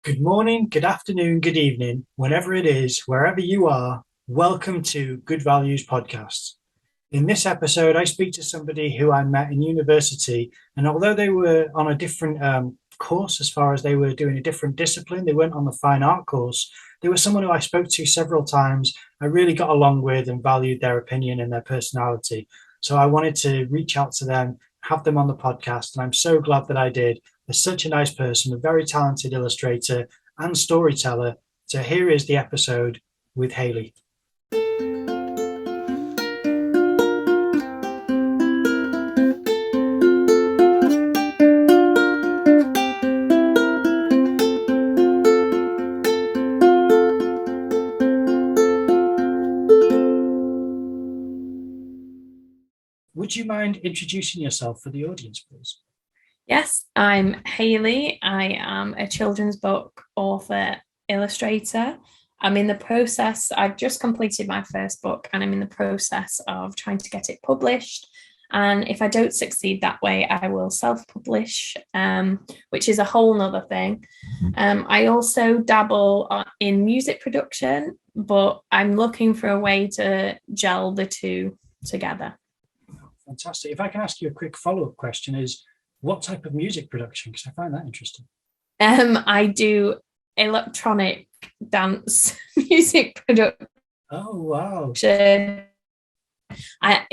Good morning, good afternoon, good evening, whenever it is, wherever you are, welcome to Good Values Podcast. In this episode, I speak to somebody who I met in university, and although they were on a different course as far as they were doing a different discipline, they weren't on the fine art course, they were someone who I spoke to several times, I really got along with and valued their opinion and their personality. So I wanted to reach out to them, have them on the podcast, and I'm so glad that I did. They're such a nice person, a very talented illustrator and storyteller. So here is the episode with Hayley. Would you mind introducing yourself for the audience, please? Yes, I'm Hayley. I am a children's book author, illustrator. I'm in the process, I've just completed my first book and I'm in the process of trying to get it published. And if I don't succeed that way, I will self-publish, which is a whole nother thing. I also dabble in music production, but I'm looking for a way to gel the two together. Fantastic. If I can ask you a quick follow-up question is, what type of music production? Because I find that interesting. I do electronic dance music production. Oh, wow. In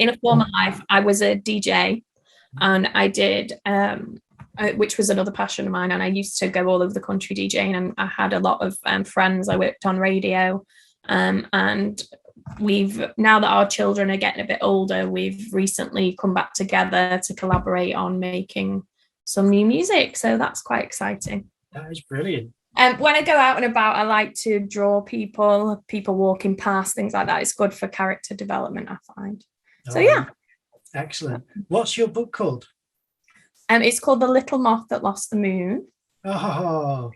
a former life, I was a DJ and I did, which was another passion of mine. And I used to go all over the country DJing, and I had a lot of friends. I worked on radio, and now that our children are getting a bit older, we've recently come back together to collaborate on making some new music. So that's quite exciting. That is brilliant. When I go out and about, I like to draw people walking past, things like that. It's good for character development, I find. So yeah. Excellent. What's your book called? It's called The Little Moth That Lost the Moon. Oh,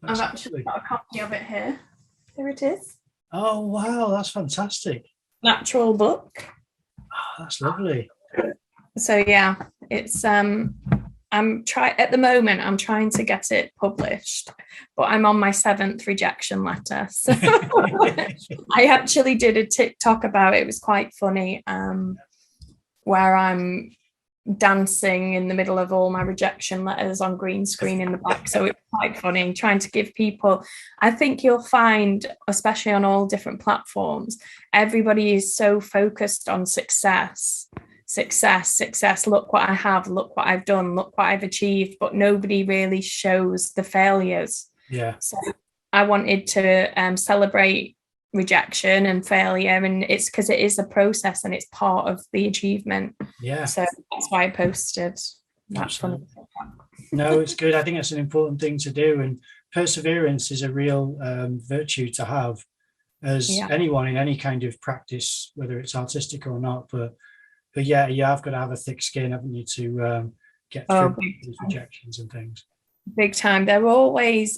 I've actually got a copy of it here. Here it is. Oh, wow, that's fantastic. Natural book. Oh, that's lovely. So yeah, it's at the moment I'm trying to get it published, but I'm on my 7th rejection letter. So I actually did a TikTok about it. It was quite funny, where I'm dancing in the middle of all my rejection letters on green screen in the back. So it's quite funny trying to give people, I think you'll find, especially on all different platforms, everybody is so focused on success. Look what I have, look what I've done, look what I've achieved, but nobody really shows the failures. Yeah. So I wanted to celebrate rejection and failure, and it's because it is a process and it's part of the achievement. Yeah. So that's why I posted that. No, it's good. I think that's an important thing to do, and perseverance is a real virtue to have as anyone in any kind of practice, whether it's artistic or not. But yeah, you have got to have a thick skin, haven't you, to get through these rejections and things. Big time. They're always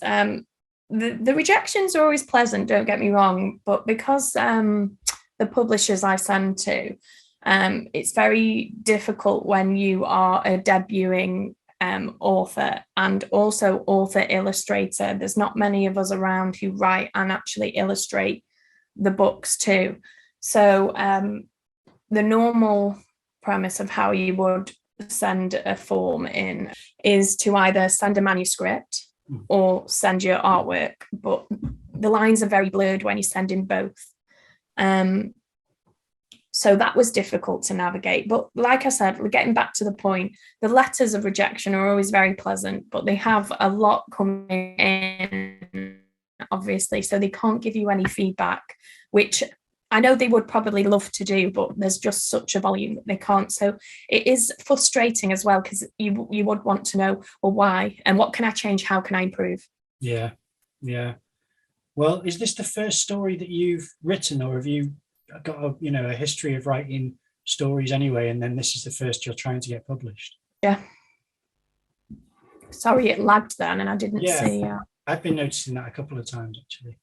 the rejections are always pleasant, don't get me wrong, but because the publishers I send to, it's very difficult when you are a debuting author and also author illustrator. There's not many of us around who write and actually illustrate the books too. So the normal premise of how you would send a form in is to either send a manuscript or send your artwork, but the lines are very blurred when you send in both. So that was difficult to navigate. But like I said, we're getting back to the point. The letters of rejection are always very pleasant, but they have a lot coming in, obviously, so they can't give you any feedback, which I know they would probably love to do, but there's just such a volume that they can't. So it is frustrating as well, because you would want to know, well, why and what can I change? How can I improve? Yeah. Well, is this the first story that you've written, or have you got a history of writing stories anyway, and then this is the first you're trying to get published? Yeah. Sorry, it lagged then, and I didn't see. I've been noticing that a couple of times actually.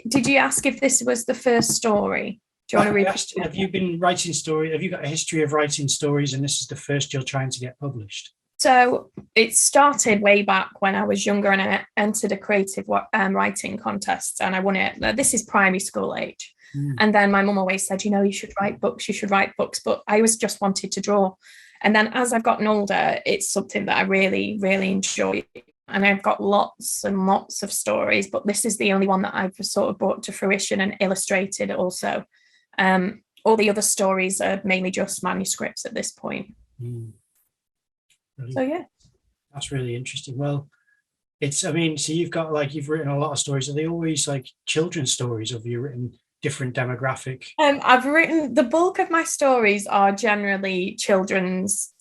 Did you ask if this was the first story? Do you want to repeat? Have you been writing stories? Have you got a history of writing stories and this is the first you're trying to get published? So it started way back when I was younger, and I entered a creative writing contest and I won it. This is primary school age. And then my mum always said, you know, you should write books, but I always just wanted to draw. And then as I've gotten older, it's something that I really, really enjoy. And I've got lots and lots of stories, but this is the only one that I've sort of brought to fruition and illustrated also. All the other stories are mainly just manuscripts at this point. So yeah, that's really interesting. Well, so you've written a lot of stories. Are they always like children's stories, or have you written different demographic? I've written, the bulk of my stories are generally children's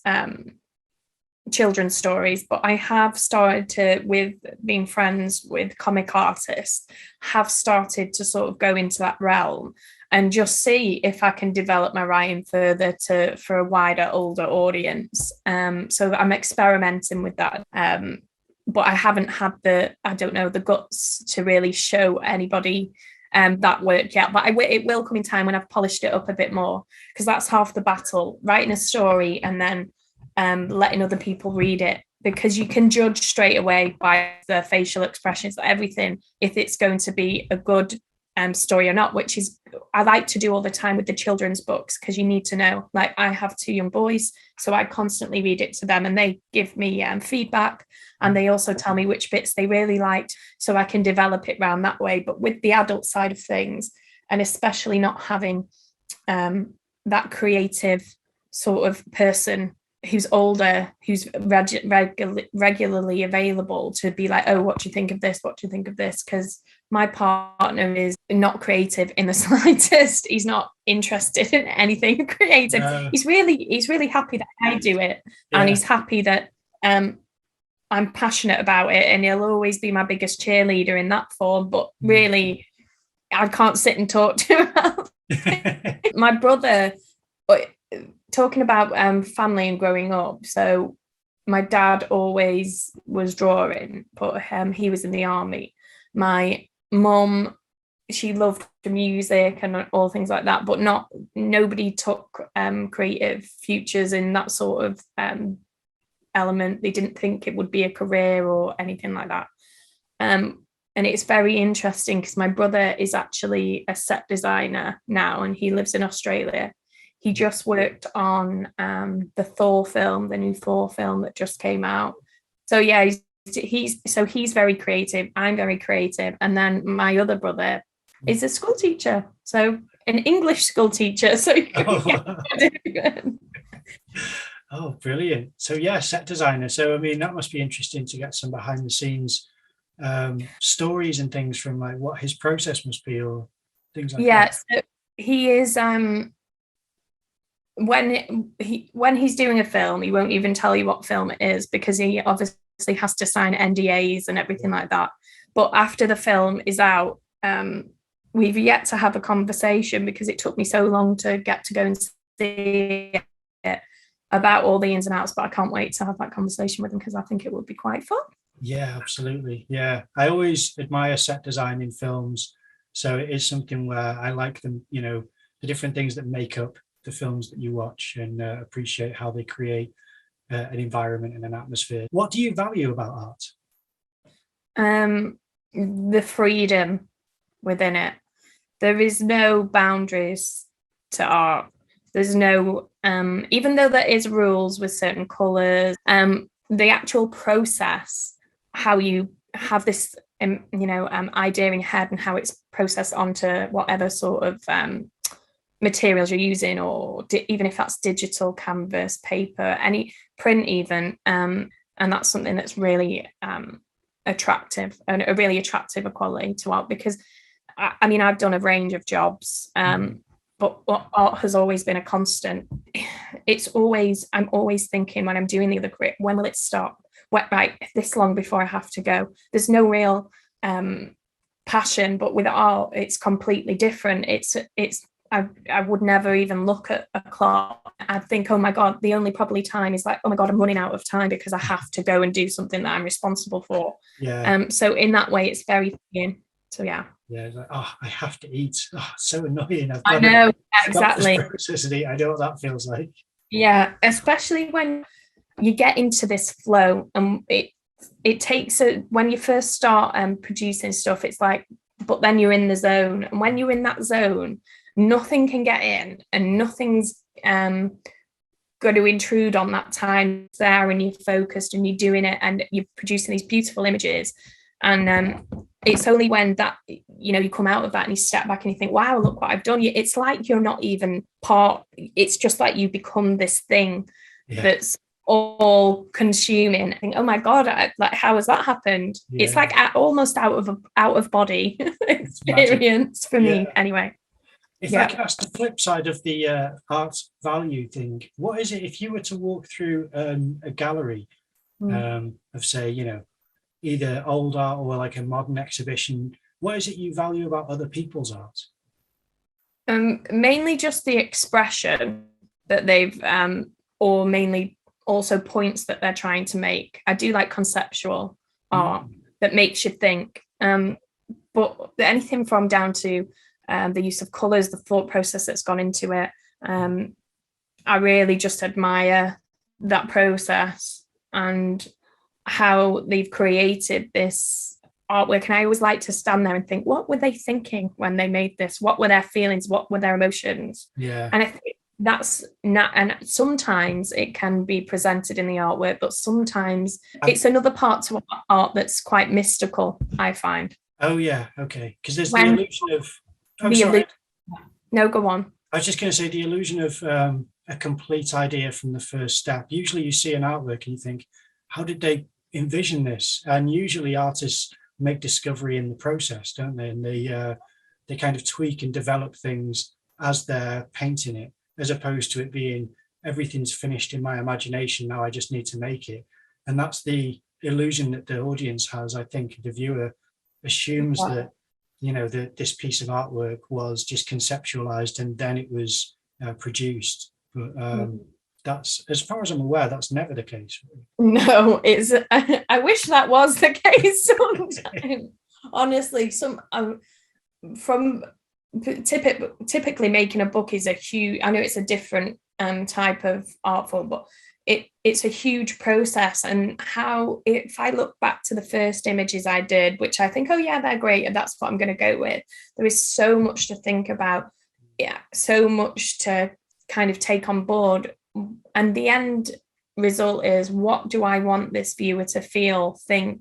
stories, but I have started to, with being friends with comic artists, have started to sort of go into that realm and just see if I can develop my writing further for a wider, older audience. So I'm experimenting with that. But I haven't had the guts to really show anybody that work yet. But it will come in time when I've polished it up a bit more, because that's half the battle, writing a story and then letting other people read it, because you can judge straight away by the facial expressions, everything, if it's going to be a good story or not, which is I like to do all the time with the children's books, because you need to know, like I have 2 young boys, so I constantly read it to them and they give me feedback, and they also tell me which bits they really liked, so I can develop it around that way. But with the adult side of things, and especially not having that creative sort of person who's older, who's regularly available to be like, oh, what do you think of this? What do you think of this? Because my partner is not creative in the slightest. He's not interested in anything creative. He's really happy that I do it, and he's happy that I'm passionate about it, and he'll always be my biggest cheerleader in that form. But really, I can't sit and talk to him. My brother, talking about family and growing up, so my dad always was drawing, but he was in the army. My mum, she loved the music and all things like that, but nobody took creative futures in that sort of element. They didn't think it would be a career or anything like that. And it's very interesting because my brother is actually a set designer now, and he lives in Australia. He just worked on the Thor film, the new Thor film that just came out. So yeah, he's very creative. I'm very creative. And then my other brother is a school teacher, so an English school teacher. So oh, brilliant. So yeah, set designer. So that must be interesting to get some behind the scenes stories and things from like what his process must be, or things like that. So he is when he's doing a film, he won't even tell you what film it is, because he obviously has to sign NDAs and everything like that. But after the film is out, we've yet to have a conversation, because it took me so long to get to go and see it, about all the ins and outs. But I can't wait to have that conversation with him, because I think it would be quite fun. Yeah, absolutely. Yeah, I always admire set design in films, so it is something where I like them, the different things that make up the films that you watch, and appreciate how they create an environment and an atmosphere. What do you value about art? The freedom within it. There is no boundaries to art. There's no, even though there is rules with certain colors, the actual process, how you have this, idea in your head and how it's processed onto whatever sort of materials you're using, or even if that's digital, canvas, paper, any print even, and that's something that's really attractive, and a really attractive quality to art. Because I've done a range of jobs, but art has always been a constant. I'm always thinking when I'm doing the other career, when will it stop? Right, this long before I have to go. There's no real passion, but with art, it's completely different. I would never even look at a clock. I'd think, oh my God, the only probably time is like, oh my God, I'm running out of time because I have to go and do something that I'm responsible for. Yeah. So in that way, it's very freeing. So yeah. Yeah, it's like, oh, I have to eat. Oh, it's so annoying. I know, exactly. I know what that feels like. Yeah, especially when you get into this flow, and it takes when you first start producing stuff, it's like, but then you're in the zone, and when you're in that zone, nothing can get in, and nothing's going to intrude on that time there, and you're focused and you're doing it, and you're producing these beautiful images. And it's only when that, you come out of that and you step back and you think, wow, look what I've done. It's like you're not even part. It's just like you become this thing that's all consuming. I think, oh my God, like, how has that happened? It's like almost out of body experience for me anyway. If I could ask the flip side of the art value thing, what is it if you were to walk through a gallery of, say, either old art or like a modern exhibition, what is it you value about other people's art? Mainly just the expression that they've, or mainly also points that they're trying to make. I do like conceptual art that makes you think, but anything from down to the use of colors, the thought process that's gone into it. I really just admire that process and how they've created this artwork. And I always like to stand there and think, what were they thinking when they made this? What were their feelings? What were their emotions? And I think that's not, and sometimes it can be presented in the artwork, but sometimes it's another part to art that's quite mystical, I find. Oh yeah, okay. Because there's the illusion of no, go on. I was just going to say the illusion of a complete idea from the first step. Usually you see an artwork and you think, how did they envision this? And usually artists make discovery in the process, don't they? And they kind of tweak and develop things as they're painting it, as opposed to it being everything's finished in my imagination, now I just need to make it. And that's the illusion that the audience has. I think the viewer assumes that, that this piece of artwork was just conceptualized and then it was produced. But that's, as far as I'm aware, that's never the case. No, it's. I wish that was the case sometimes. Honestly, from typically making a book is a huge. I know it's a different type of art form, but it's a huge process. And how, if I look back to the first images I did, which I think, oh yeah, they're great, and that's what I'm going to go with. There is so much to think about. So much to kind of take on board. And the end result is, what do I want this viewer to feel, think,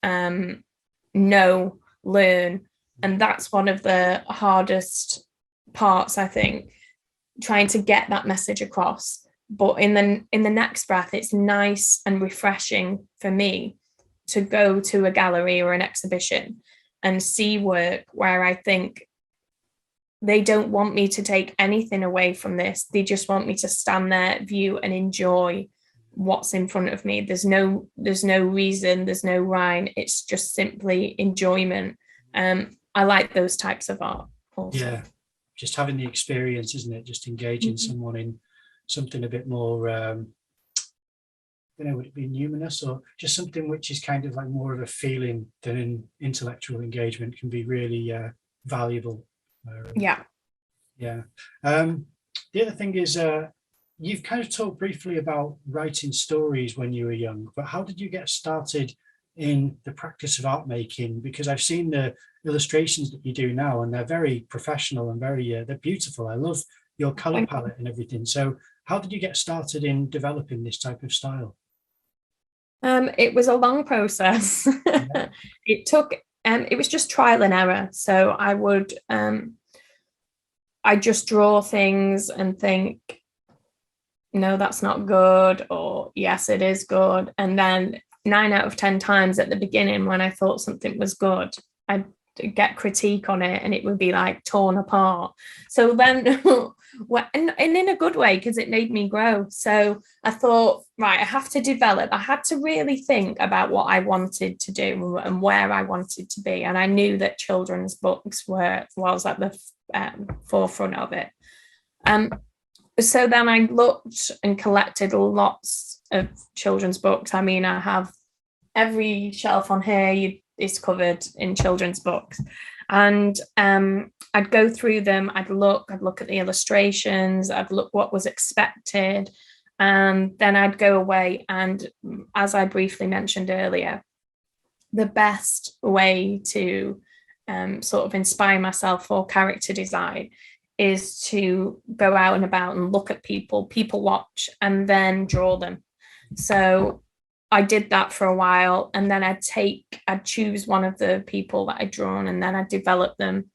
know, learn? And that's one of the hardest parts, I think, trying to get that message across. But in the next breath, it's nice and refreshing for me to go to a gallery or an exhibition and see work where I think, they don't want me to take anything away from this. They just want me to stand there, view, and enjoy what's in front of me. There's no reason, there's no rhyme. It's just simply enjoyment. I like those types of art also. Yeah, just having the experience, isn't it? Just engaging someone in something a bit more, would it be numinous, or just something which is kind of like more of a feeling than an intellectual engagement can be really valuable. The other thing is, you've kind of talked briefly about writing stories when you were young, but how did you get started in the practice of art making? Because I've seen the illustrations that you do now, and they're very professional and very they're beautiful. I love your color palette and everything. So how did you get started in developing this type of style? It was a long process. It took it was just trial and error. So I would I just draw things and think, no, that's not good, or yes, it is good. And then 9 out of 10 times at the beginning, when I thought something was good, I'd get critique on it and it would be like torn apart. So then and in a good way, because it made me grow. So I thought, right, I have to develop. I had to really think about what I wanted to do and where I wanted to be. And I knew that children's books was at the forefront of it. So then I looked and collected lots of children's books. I mean, I have every shelf on here is covered in children's books. And I'd go through them, I'd look at the illustrations, I'd look what was expected. And then I'd go away, and as I briefly mentioned earlier, the best way to sort of inspire myself for character design is to go out and about and look at people watch, and then draw them. So I did that for a while, and then I'd choose one of the people that I'd drawn, and then I'd develop them.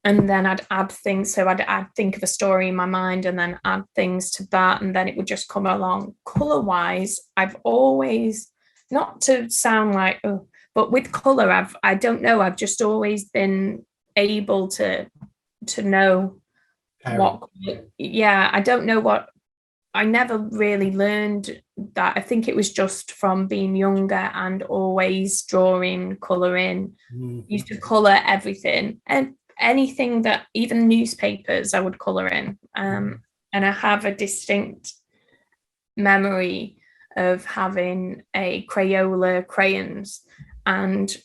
And then I'd add things. So I'd think of a story in my mind and then add things to that, and then it would just come along. Color-wise, I've always, not to sound like, oh, but with color, I don't know, I've just always been able to know what, yeah, I don't know what, I never really learned that. I think it was just from being younger and always drawing, coloring, used to color everything, and anything that, even newspapers, I would color in. And I have a distinct memory of having a Crayola crayons and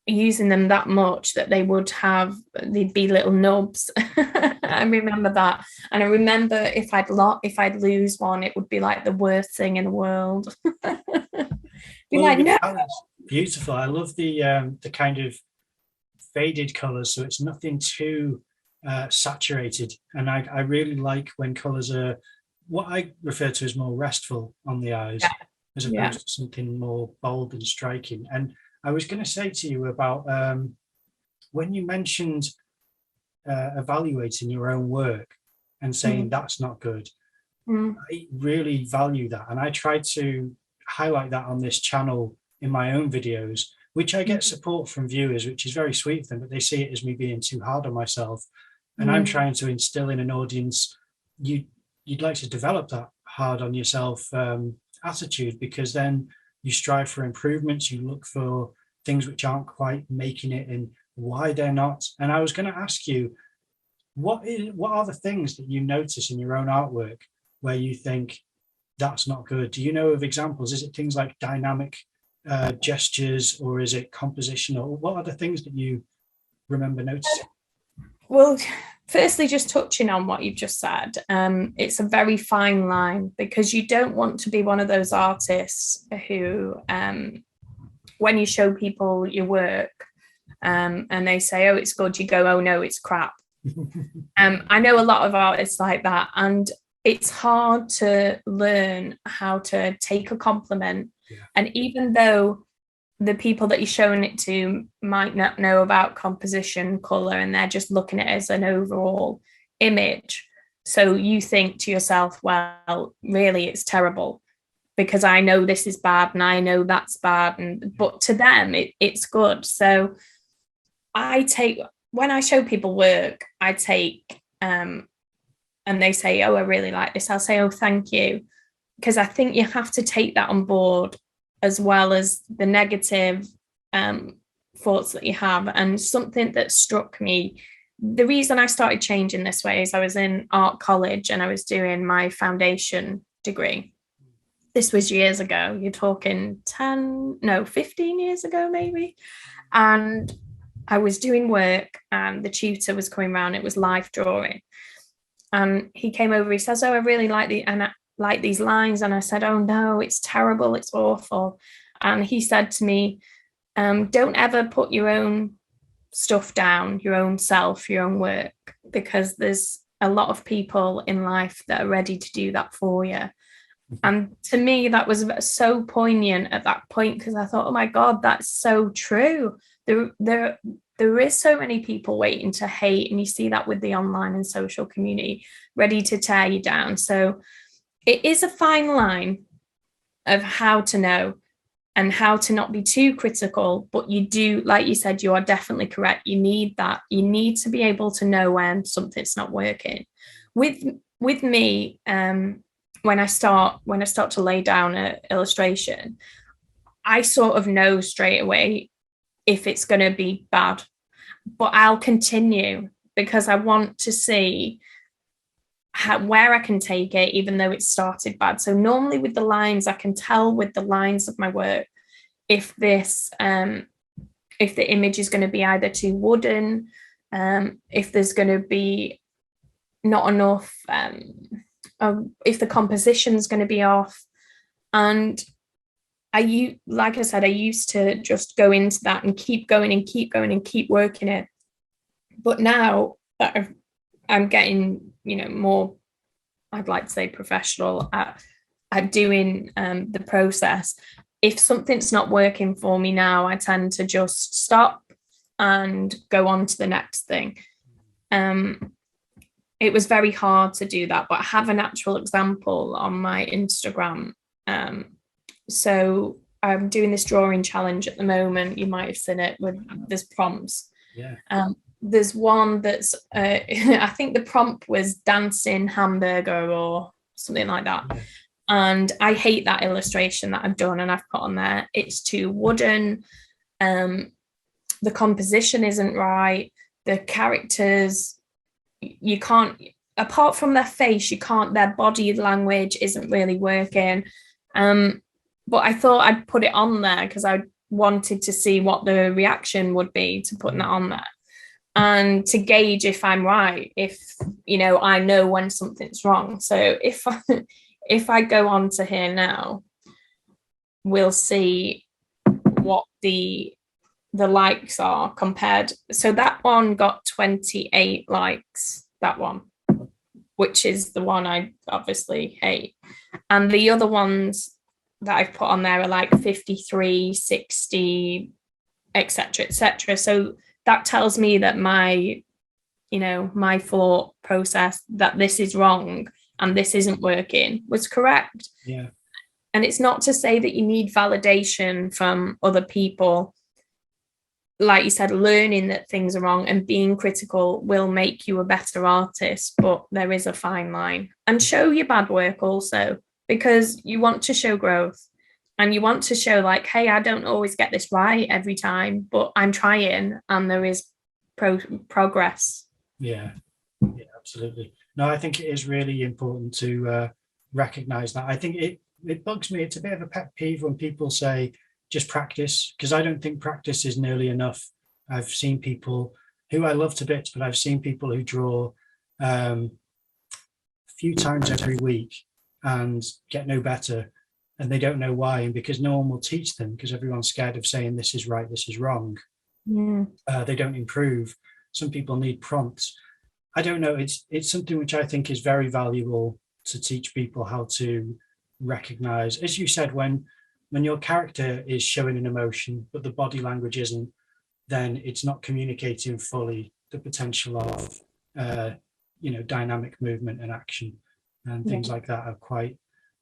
using them that much that they'd be little nubs. I remember that. And I remember if I'd lose one, it would be like the worst thing in the world. No. Beautiful. I love the kind of faded colors, so it's nothing too saturated. And I really like when colors are what I refer to as more restful on the eyes, as opposed to something more bold and striking. And I was going to say to you about when you mentioned evaluating your own work and saying that's not good. I really value that, and I try to highlight that on this channel in my own videos, which I get support from viewers, which is very sweet of them, but they see it as me being too hard on myself. And I'm trying to instill in an audience, you'd like to develop that hard on yourself attitude, because then you strive for improvements, you look for things which aren't quite making it and why they're not. And I was going to ask you, what are the things that you notice in your own artwork where you think that's not good? Do you know of examples? Is it things like dynamic gestures, or is it composition, or what are the things that you remember noticing? Well, firstly, just touching on what you've just said, it's a very fine line, because you don't want to be one of those artists who, when you show people your work and they say, oh, it's good, you go, oh no, it's crap. I know a lot of artists like that, and it's hard to learn how to take a compliment. And even though the people that you're showing it to might not know about composition, color, and they're just looking at it as an overall image, so you think to yourself, well, really it's terrible because I know this is bad and I know that's bad, but to them it's good. So when I show people work, I take and they say, oh, I really like this, I'll say, oh, thank you, because I think you have to take that on board, as well as the negative thoughts that you have. And something that struck me, the reason I started changing this way is I was in art college and I was doing my foundation degree. This was years ago. You're talking 15 years ago, maybe. And I was doing work and the tutor was coming around. It was life drawing. And he came over, he says, oh, I really like these lines. And I said, oh no, it's terrible, it's awful. And he said to me, don't ever put your own stuff down, your own self, your own work, because there's a lot of people in life that are ready to do that for you. And to me, that was so poignant at that point, because I thought, oh my God, that's so true. There is so many people waiting to hate, and you see that with the online and social community, ready to tear you down. So it is a fine line of how to know and how to not be too critical, but you do, like you said, you are definitely correct. You need that. You need to be able to know when something's not working. With me, when I start to lay down an illustration, I sort of know straight away if it's going to be bad, but I'll continue because I want to see where I can take it, even though it started bad. So normally with the lines, I can tell with the lines of my work if the image is going to be either too wooden, if there's going to be not enough if the composition is going to be off. And like I said, I used to just go into that and keep going and keep going and keep working it. But now that I'm getting, more, I'd like to say professional at doing the process. If something's not working for me now, I tend to just stop and go on to the next thing. It was very hard to do that, but I have an actual example on my Instagram. So I'm doing this drawing challenge at the moment. You might have seen it with there's prompts. Yeah. There's one that's I think the prompt was dancing hamburger or something like that. Yeah. And I hate that illustration that I've done and I've put on there. It's too wooden. The composition isn't right. The characters, you can't, apart from their face, their body language isn't really working. But I thought I'd put it on there because I wanted to see what the reaction would be to putting that on there. And to gauge if I'm right, if, I know when something's wrong. So if I go on to here now, we'll see what the likes are compared. So that one got 28 likes, that one, which is the one I obviously hate. And the other ones that I've put on there are like 53, 60, etc., etc. So that tells me that my thought process that this is wrong and this isn't working was correct. Yeah. And it's not to say that you need validation from other people. Like you said, learning that things are wrong and being critical will make you a better artist, but there is a fine line. And show your bad work also, because you want to show growth and you want to show like, hey, I don't always get this right every time, but I'm trying and there is progress. Yeah, absolutely. No, I think it is really important to recognize that. I think it bugs me. It's a bit of a pet peeve when people say just practice, because I don't think practice is nearly enough. I've seen people who I love to bits, but I've seen people who draw a few times every week and get no better, and they don't know why. And because no one will teach them, because everyone's scared of saying this is right, this is wrong, they don't improve. Some people need prompts. I don't know. It's something which I think is very valuable to teach people how to recognize, as you said, when your character is showing an emotion, but the body language isn't, then it's not communicating fully the potential of, dynamic movement and action and things like that are quite,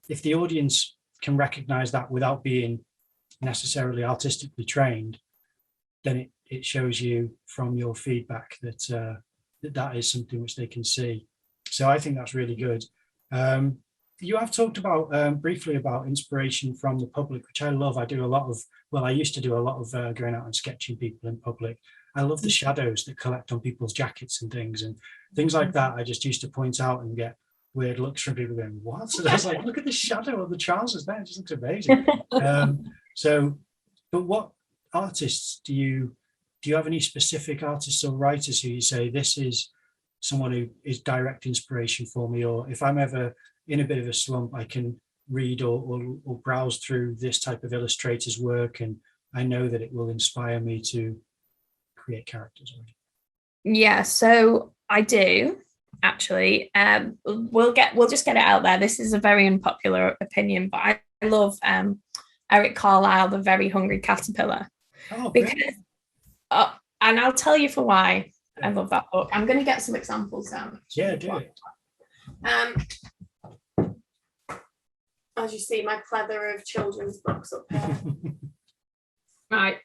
if the audience can recognize that without being necessarily artistically trained, then it shows you from your feedback that that is something which they can see. So I think that's really good. You have talked about briefly about inspiration from the public, which I love. I used to do a lot of going out and sketching people in public. I love the shadows that collect on people's jackets and things like that. I just used to point out and get weird looks from people going, what? So I was like, look at the shadow on the trousers there. It just looks amazing. But what artists do you have any specific artists or writers who you say, this is someone who is direct inspiration for me, or if I'm ever in a bit of a slump, I can read or browse through this type of illustrator's work and I know that it will inspire me to create characters? Yeah, so I do actually. We'll just get it out there. This is a very unpopular opinion, but I love Eric Carlisle, The Very Hungry Caterpillar. Oh, because and I'll tell you for why I love that book. I'm going to get some examples down. Yeah, do it. As you see, my plethora of children's books up here. Right.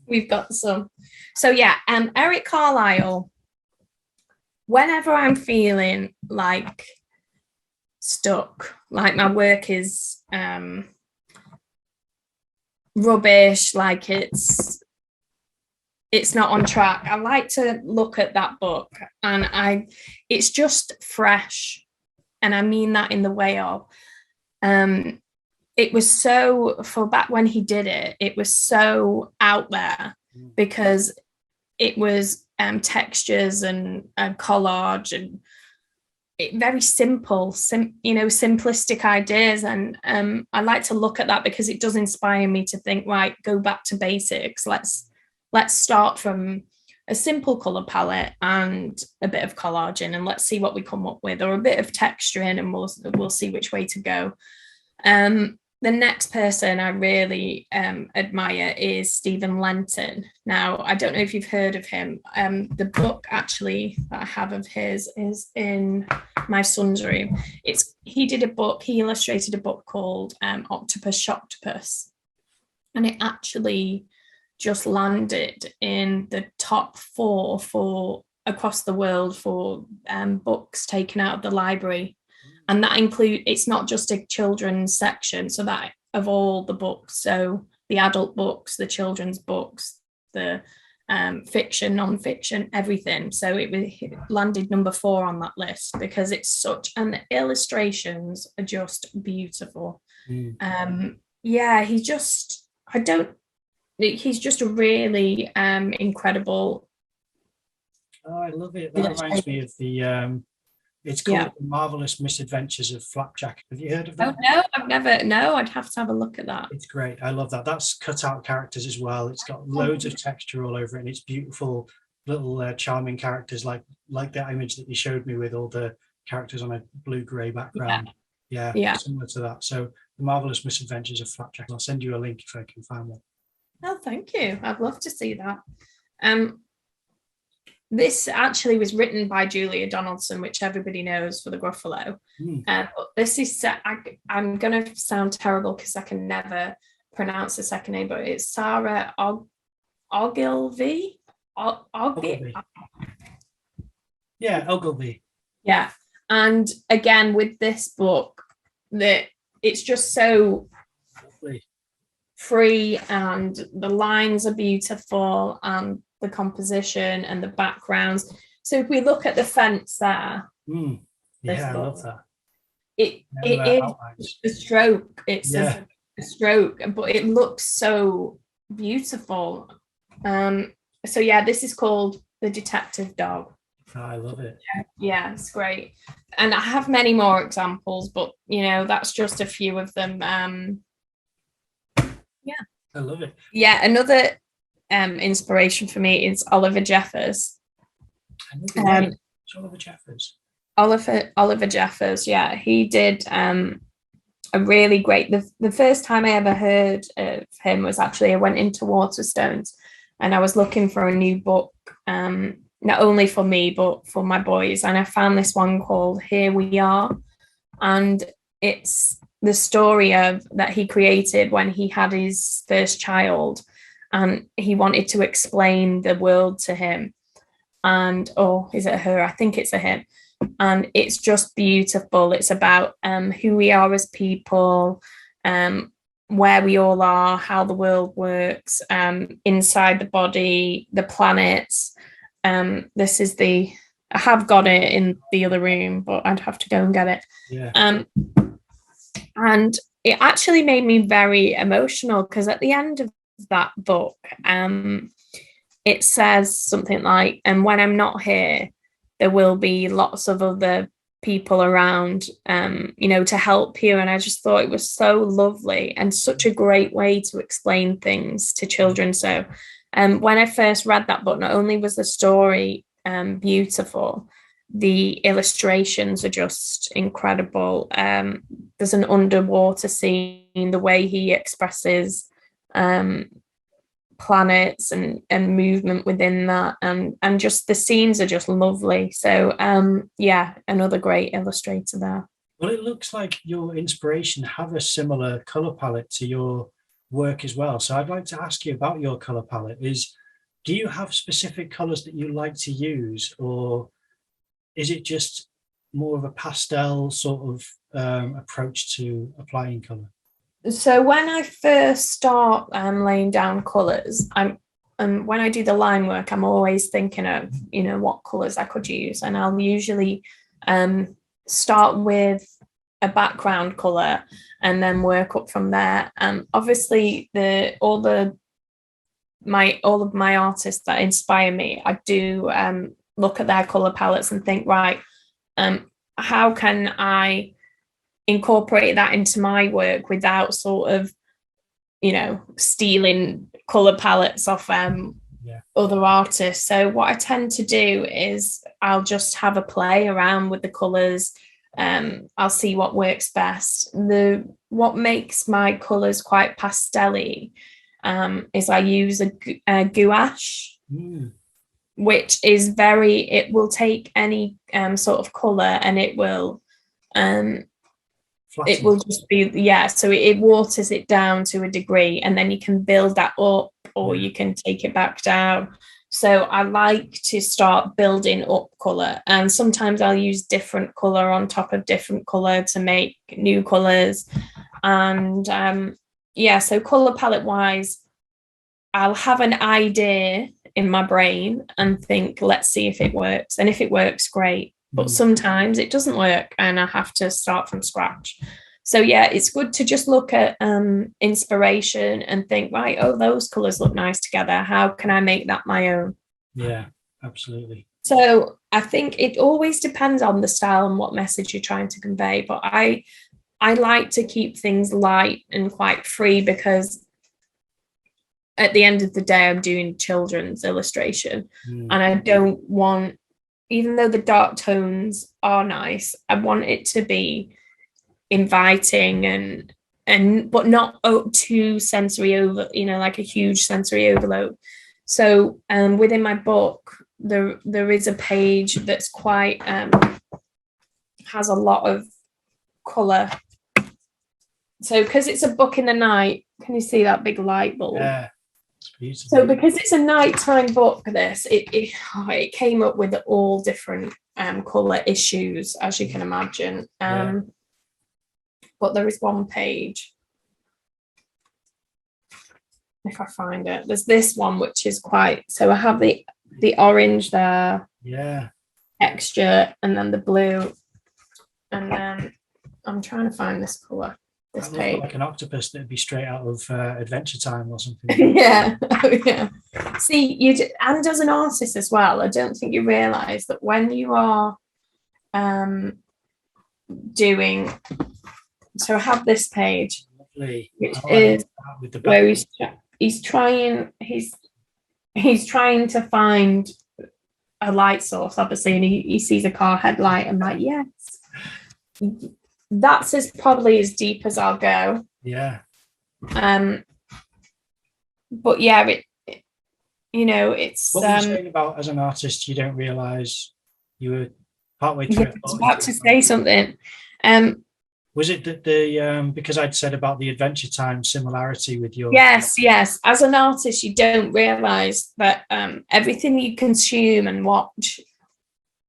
We've got some. So yeah, Eric Carlisle, whenever I'm feeling like stuck, like my work is rubbish, like it's not on track, I like to look at that book and it's just fresh. And I mean that in the way of it was so, for back when he did it, it was so out there because it was textures and collage, and very simple, simplistic ideas. And I like to look at that because it does inspire me to think, right, go back to basics. Let's start from a simple color palette and a bit of collaging, and let's see what we come up with, or a bit of texturing, and we'll see which way to go. The next person I really admire is Stephen Lenton. Now, I don't know if you've heard of him. The book actually that I have of his is in my son's room. He illustrated a book called Octopus Shocktopus, and it actually just landed in the top 4 for across the world for books taken out of the library. And that it's not just a children's section, so that of all the books, so the adult books, the children's books, the fiction, non-fiction, everything. So it landed number 4 on that list because it's and the illustrations are just beautiful. He's just a really incredible. Oh, I love it. That reminds me of the it's called The Marvelous Misadventures of Flapjack. Have you heard of that? Oh, no, I've never. No, I'd have to have a look at that. It's great. I love that. That's cut out characters as well. It's got loads of texture all over it, and it's beautiful little charming characters like that image that you showed me with all the characters on a blue-grey background. Yeah, similar to that. So The Marvelous Misadventures of Flapjack. I'll send you a link if I can find one. Oh, thank you. I'd love to see that. This actually was written by Julia Donaldson, which everybody knows for the Gruffalo. But this is I'm going to sound terrible because I can never pronounce the second name, but it's Sarah Ogilvie. Yeah, Ogilvie. Yeah. And again, with this book, that it's just so free, and the lines are beautiful, and the composition and the backgrounds. So if we look at the fence there, I love that. It is a stroke. It's a stroke, but it looks so beautiful. This is called The Detective Dog. Oh, I love it. Yeah, it's great. And I have many more examples, but that's just a few of them. I love it. Yeah, another inspiration for me is Oliver Jeffers. Oliver Jeffers. Oliver Jeffers, yeah, he did a really great. The first time I ever heard of him was actually I went into Waterstones, and I was looking for a new book, not only for me but for my boys, and I found this one called Here We Are, and it's the story that he created when he had his first child, and he wanted to explain the world to him. And is it a her? I think it's a him. And it's just beautiful. It's about who we are as people, where we all are, how the world works, inside the body, the planets. This is I have got it in the other room, but I'd have to go and get it. Yeah. And it actually made me very emotional because at the end of that book, it says something like, and when I'm not here, there will be lots of other people around, to help you. And I just thought it was so lovely and such a great way to explain things to children. So when I first read that book, not only was the story beautiful, the illustrations are just incredible. There's an underwater scene, the way he expresses planets and movement within that, and just the scenes are just lovely. So another great illustrator there. Well, it looks like your inspiration have a similar color palette to your work as well. So I'd like to ask you about your color palette. Do you have specific colors that you like to use, or is it just more of a pastel sort of approach to applying color? So when I first start laying down colors, and when I do the line work, I'm always thinking of what colors I could use, and I'll usually start with a background color and then work up from there. Obviously, all of my artists that inspire me, I do look at their color palettes and think, right, how can I incorporate that into my work without sort of, stealing color palettes off other artists. So what I tend to do is I'll just have a play around with the colors. I'll see what works best. What makes my colors quite pastel-y is I use a gouache, which is it will take any sort of color and it will just be, so it waters it down to a degree, and then you can build that up or you can take it back down. So I like to start building up color, and sometimes I'll use different color on top of different color to make new colors. And so color palette wise, I'll have an idea in my brain and think, let's see if it works. And if it works, great. But sometimes it doesn't work and I have to start from scratch. So it's good to just look at inspiration and think, right, those colors look nice together. How can I make that my own? Yeah, absolutely. So I think it always depends on the style and what message you're trying to convey. But I like to keep things light and quite free, because at the end of the day, I'm doing children's illustration and I don't want, even though the dark tones are nice, I want it to be inviting and but not too sensory over, like a huge sensory overload. So within my book, there is a page that's quite has a lot of color. So because it's a book in the night, can you see that big light bulb? Yeah. So because it's a nighttime book, it came up with all different colour issues, as you can imagine. But there is one page, if I find it, there's this one which is quite, so I have the orange there, texture, and then the blue, and then I'm trying to find this colour. This page, like an octopus that'd be straight out of Adventure Time or something. Yeah. See, and as an artist as well, I don't think you realise that when you are doing. So I have this page, which is where he's trying to find a light source, obviously, and he sees a car headlight. I'm like, yes. That's probably as deep as I'll go. Yeah. But it's. What were you saying about, as an artist, you don't realise you were partway through? I was about to say something. Was it that because I'd said about the Adventure Time similarity with your? Yes. As an artist, you don't realise that everything you consume and watch,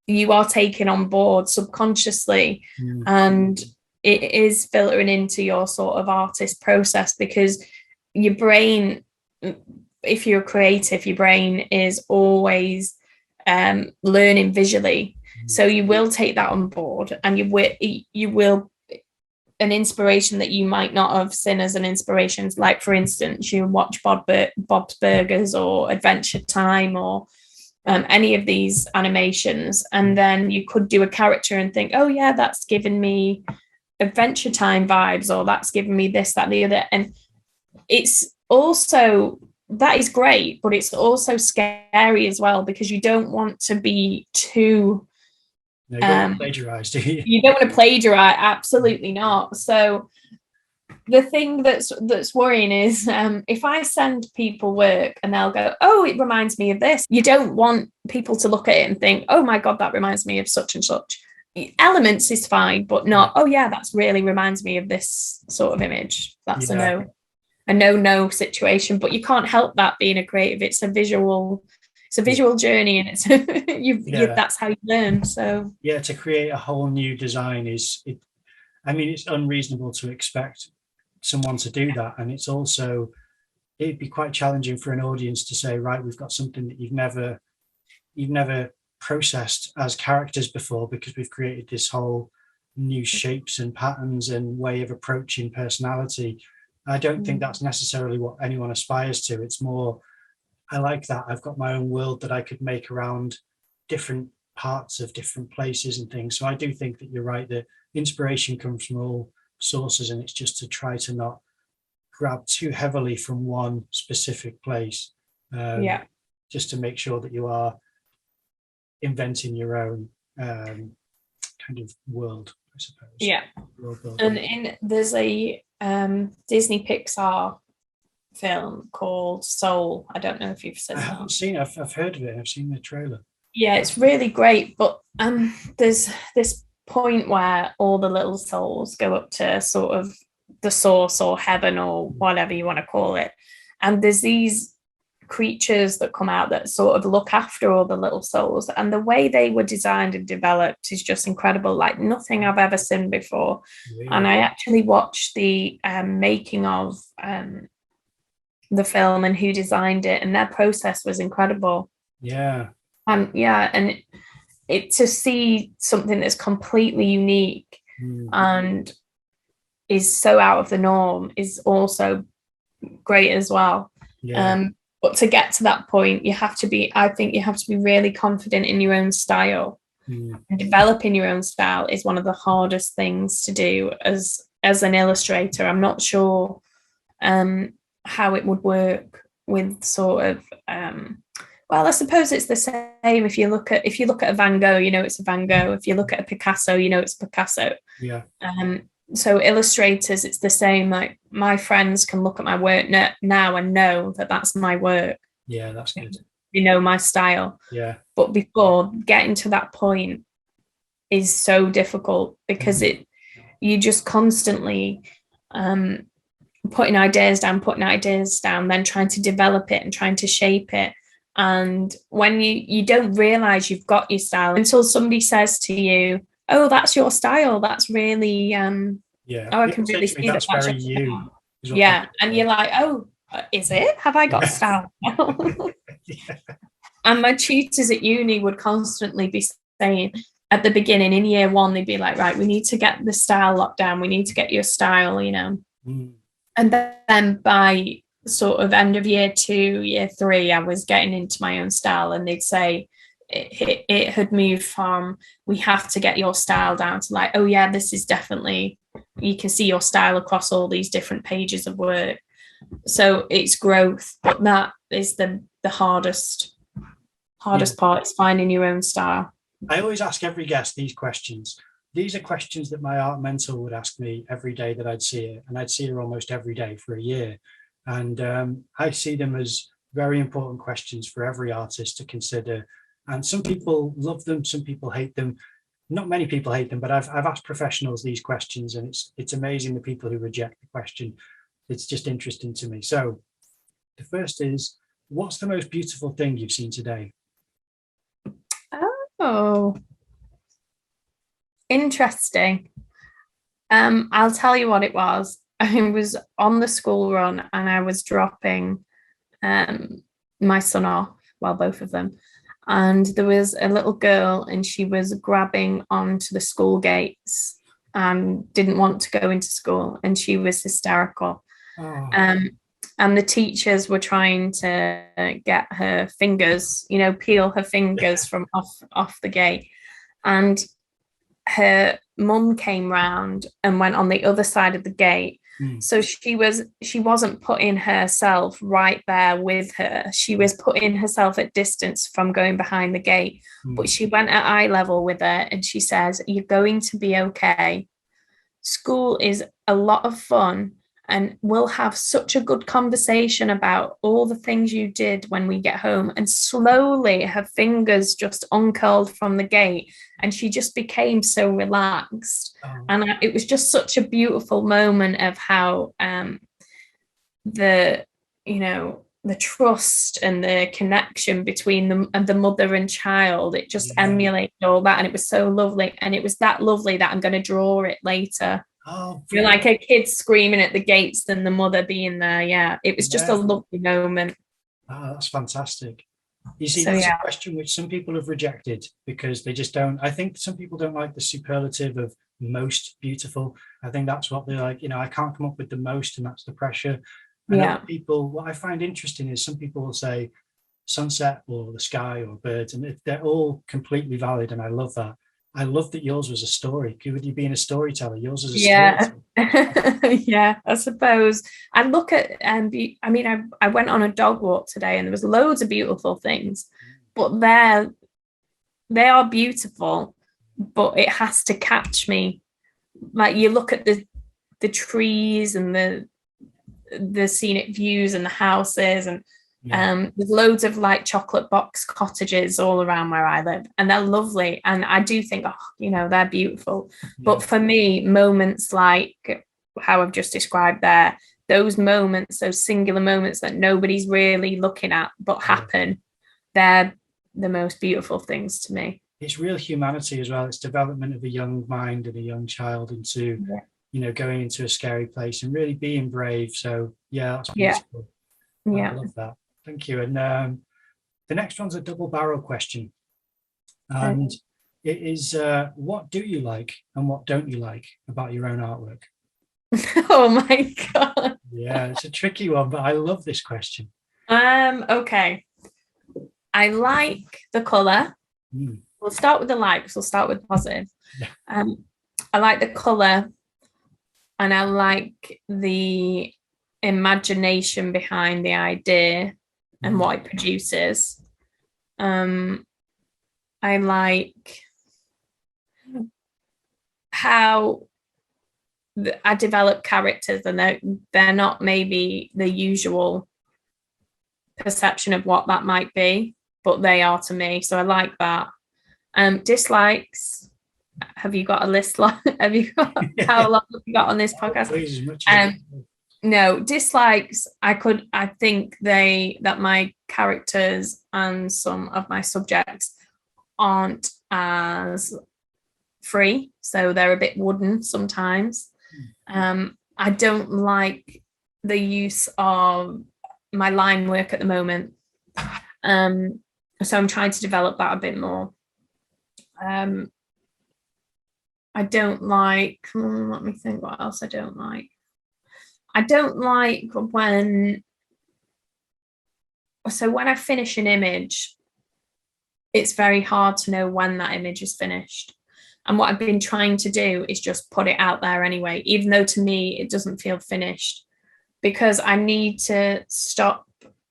you are taking on board subconsciously, and it is filtering into your sort of artist process, because your brain, if you're creative, your brain is always learning visually. So you will take that on board, and you will an inspiration that you might not have seen as an inspiration. Like, for instance, you watch Bob's Burgers or Adventure Time or any of these animations, and then you could do a character and think, oh yeah, that's given me Adventure Time vibes, or that's given me this, that, and the other. And it's also, that is great, but it's also scary as well, because you don't want to be too you don't want to plagiarize, do you? You don't want to plagiarize, absolutely not. So the thing that's worrying is if I send people work and they'll go, oh, it reminds me of this. You don't want people to look at it and think, oh my God, that reminds me of such and such. Elements is fine, but not, oh yeah, that's really reminds me of this sort of image. That's a no situation. But you can't help that being a creative. It's a visual journey, and it's that's how you learn. So to create a whole new design it's unreasonable to expect someone to do that, and it'd be quite challenging for an audience to say, right, we've got something that you've never processed as characters before, because we've created this whole new shapes and patterns and way of approaching personality. I don't think that's necessarily what anyone aspires to. It's more, I like that I've got my own world that I could make around different parts of different places and things. So I do think that you're right, that inspiration comes from all sources, and it's just to try to not grab too heavily from one specific place. Just to make sure that you are inventing your own kind of world, I suppose. Yeah. And there's a Disney Pixar film called Soul. I don't know if you've seen I that. haven't seen it. I've heard of it. I've seen the trailer. Yeah, it's really great. But there's this point where all the little souls go up to sort of the source or heaven or whatever you want to call it. And there's these creatures that come out that sort of look after all the little souls, and the way they were designed and developed is just incredible, like nothing I've ever seen before. Really? And I actually watched the making of the film and who designed it, and their process was incredible. And it to see something that's completely unique and is so out of the norm is also great as well. But to get to that point, I think you have to be really confident in your own style. And developing your own style is one of the hardest things to do as an illustrator. I'm not sure how it would work with sort of well, I suppose it's the same if you look at a Van Gogh, it's a Van Gogh. If you look at a Picasso, it's a Picasso. So illustrators, it's the same. Like my friends can look at my work now and know that that's my work. Yeah, that's good. My style. But before getting to that point is so difficult because you just constantly putting ideas down, then trying to develop it and trying to shape it. And when you don't realize you've got your style until somebody says to you, oh, that's your style. That's really, I can really see that's very you. And you're like, oh, is it? Have I got style? And my tutors at uni would constantly be saying at the beginning, in year one, they'd be like, right, we need to get the style locked down. We need to get your style, And then by sort of end of year 2, year 3, I was getting into my own style, and they'd say, it had moved from we have to get your style down to like, oh yeah, this is definitely, you can see your style across all these different pages of work. So it's growth, but that is the hardest part, is finding your own style. I always ask every guest these questions. These are questions that my art mentor would ask me every day that I'd see her, and I'd see her almost every day for a year. And I see them as very important questions for every artist to consider. And some people love them, some people hate them. Not many people hate them, but I've asked professionals these questions, and it's amazing the people who reject the question. It's just interesting to me. So the first is, what's the most beautiful thing you've seen today? Oh, interesting. I'll tell you what it was. I was on the school run and I was dropping my son off, well, both of them. And there was a little girl and she was grabbing onto the school gates and didn't want to go into school, and she was hysterical. And the teachers were trying to get her fingers, peel her fingers from off the gate. And her mum came round and went on the other side of the gate. So she wasn't putting herself right there with her. She was putting herself at distance from going behind the gate. But she went at eye level with her, and she says, you're going to be okay. School is a lot of fun, and we'll have such a good conversation about all the things you did when we get home. And slowly her fingers just uncurled from the gate, and she just became so relaxed. And it was just such a beautiful moment of how the trust and the connection between the mother and child, it just emulated all that. And it was so lovely. And it was that lovely that I'm going to draw it later. You're like a kid screaming at the gates and the mother being there. Yeah, it was just a lovely moment. That's fantastic. You see, that's a question which some people have rejected because they just don't. I think some people don't like the superlative of most beautiful. I think that's what they're like, I can't come up with the most, and that's the pressure. And other people, what I find interesting is some people will say sunset or the sky or birds, and they're all completely valid. And I love that. I love that yours was a story. With you being a storyteller, yours is a Yeah. story. Yeah, I suppose. I look at I went on a dog walk today and there was loads of beautiful things, but they are beautiful, but it has to catch me. Like you look at the trees and the scenic views and the houses, and there's loads of like chocolate box cottages all around where I live, and they're lovely, and I do think, they're beautiful. But for me, moments like how I've just described there, those moments, those singular moments that nobody's really looking at but happen, they're the most beautiful things to me. It's real humanity as well. It's development of a young mind and a young child into going into a scary place and really being brave. So that's beautiful. I love that. Thank you. And the next one's a double barrel question, and it is what do you like and what don't you like about your own artwork? Oh my god. Yeah, it's a tricky one, but I love this question. Okay, I like the color. We'll start with the likes. We'll start with positive. I like the color, and I like the imagination behind the idea and what it produces. I like how I develop characters, and they're not maybe the usual perception of what that might be, but they are to me. So I like that. Dislikes. Have you got a list? Have you got how long have you got on this podcast? No, dislikes. I think that my characters and some of my subjects aren't as free, so they're a bit wooden sometimes. I don't like the use of my line work at the moment, so I'm trying to develop that a bit more. I don't like, let me think what else I don't like. I don't like when I finish an image, it's very hard to know when that image is finished. And what I've been trying to do is just put it out there anyway, even though to me it doesn't feel finished, because I need to stop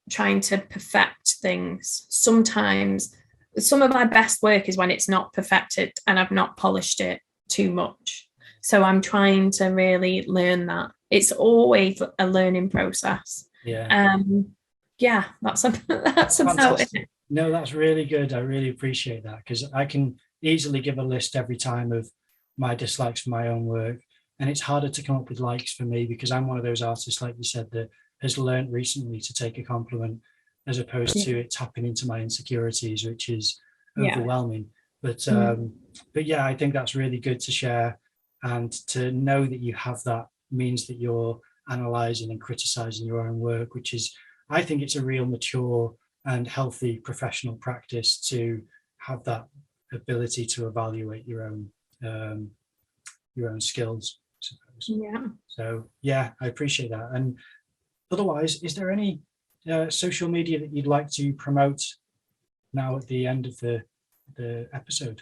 trying to perfect things. Sometimes some of my best work is when it's not perfected and I've not polished it too much. So I'm trying to really learn that. It's always a learning process. That's about it. No, that's really good. I really appreciate that, because I can easily give a list every time of my dislikes for my own work, and it's harder to come up with likes for me, because I'm one of those artists, like you said, that has learned recently to take a compliment as opposed to it tapping into my insecurities, which is overwhelming. But I think that's really good to share, and to know that you have that means that you're analyzing and criticizing your own work, which is, I think it's a real mature and healthy professional practice to have that ability to evaluate your own skills, I suppose. So I appreciate that. And otherwise, is there any social media that you'd like to promote now at the end of the episode?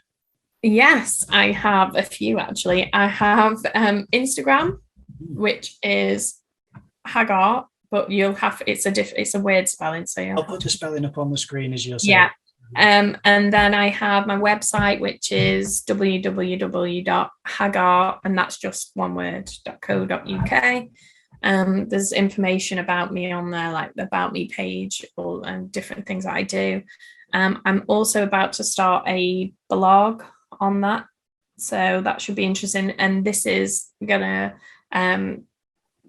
Yes, I have a few actually. I have Instagram, which is Hagar, but it's a weird spelling, so I'll put the spelling up on the screen as you're saying. And then I have my website, which is www.hagar, and that's just one word, .co.uk. There's information about me on there, like the About Me page, and different things that I do. I'm also about to start a blog on that, so that should be interesting. And this is gonna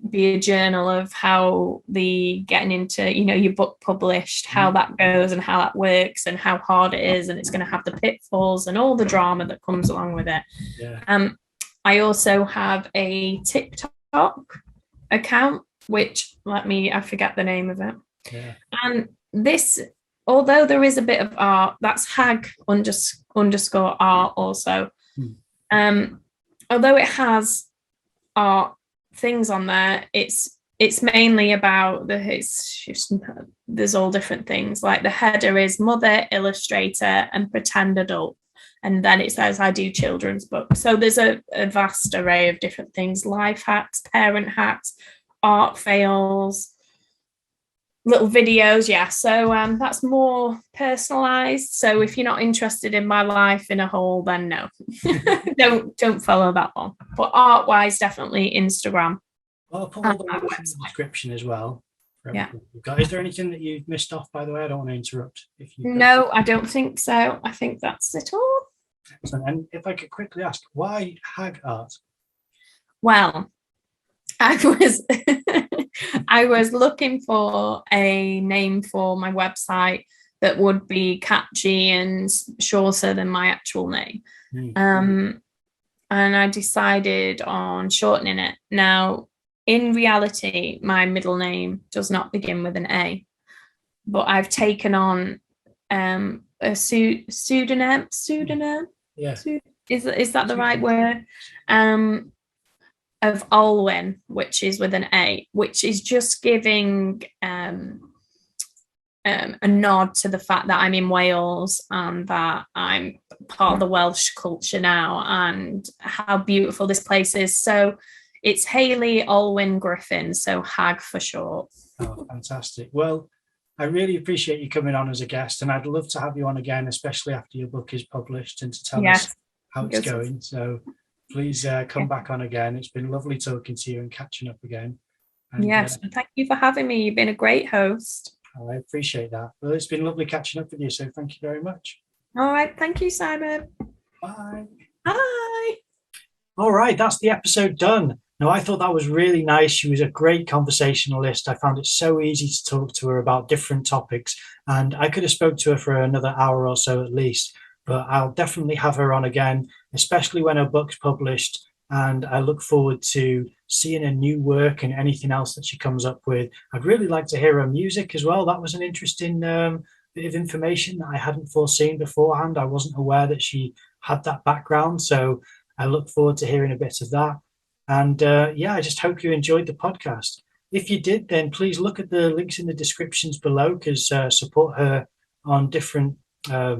be a journal of how the getting into your book published, how that goes and how that works and how hard it is, and it's going to have the pitfalls and all the drama that comes along with it. I also have a TikTok account, which I forget the name of it. And this, although there is a bit of art, that's hag_art also. Although it has art things on there, it's it's mainly about there's all different things. Like the header is mother, illustrator, and pretend adult. And then it says I do children's books. So there's a vast array of different things: life hacks, parent hacks, art fails, little videos. Yeah. So that's more personalized. So if you're not interested in my life in a whole, then no, don't follow that one. But art wise, definitely Instagram. Well, I'll put all the links in the description as well. Yeah. Is there anything that you've missed off, by the way? I don't want to interrupt. No, I don't think so. I think that's it all. Excellent. And if I could quickly ask, why hag art? Well, I was I was looking for a name for my website that would be catchy and shorter than my actual name. And I decided on shortening it. Now, in reality, my middle name does not begin with an A, but I've taken on a pseudonym. Yeah. Is that the right word? Of Olwyn, which is with an A, which is just giving a nod to the fact that I'm in Wales and that I'm part of the Welsh culture now and how beautiful this place is. So it's Hayley Olwyn Griffin, so HAG for short. Oh, fantastic. Well, I really appreciate you coming on as a guest, and I'd love to have you on again, especially after your book is published, and to tell us how it's going. So please come back on again. It's been lovely talking to you and catching up again. And, yes, thank you for having me. You've been a great host. I appreciate that. Well, it's been lovely catching up with you, so thank you very much. All right. Thank you, Simon. Bye. Bye. All right, that's the episode done. Now, I thought that was really nice. She was a great conversationalist. I found it so easy to talk to her about different topics, and I could have spoke to her for another hour or so at least, but I'll definitely have her on again, especially when her book's published. And I look forward to seeing her new work and anything else that she comes up with. I'd really like to hear her music as well. That was an interesting bit of information that I hadn't foreseen beforehand. I wasn't aware that she had that background. So I look forward to hearing a bit of that. And I just hope you enjoyed the podcast. If you did, then please look at the links in the descriptions below, because support her on different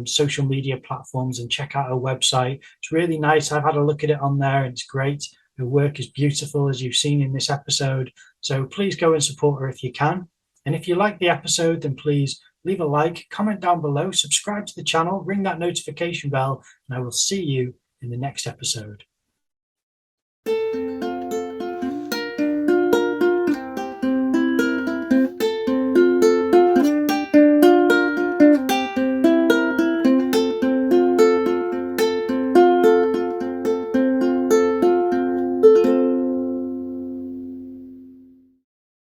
social media platforms and check out her website. It's really nice. I've had a look at it on there and it's great. Her work is beautiful, as you've seen in this episode. So please go and support her if you can. And if you like the episode, then please leave a like, comment down below, subscribe to the channel, ring that notification bell, and I will see you in the next episode.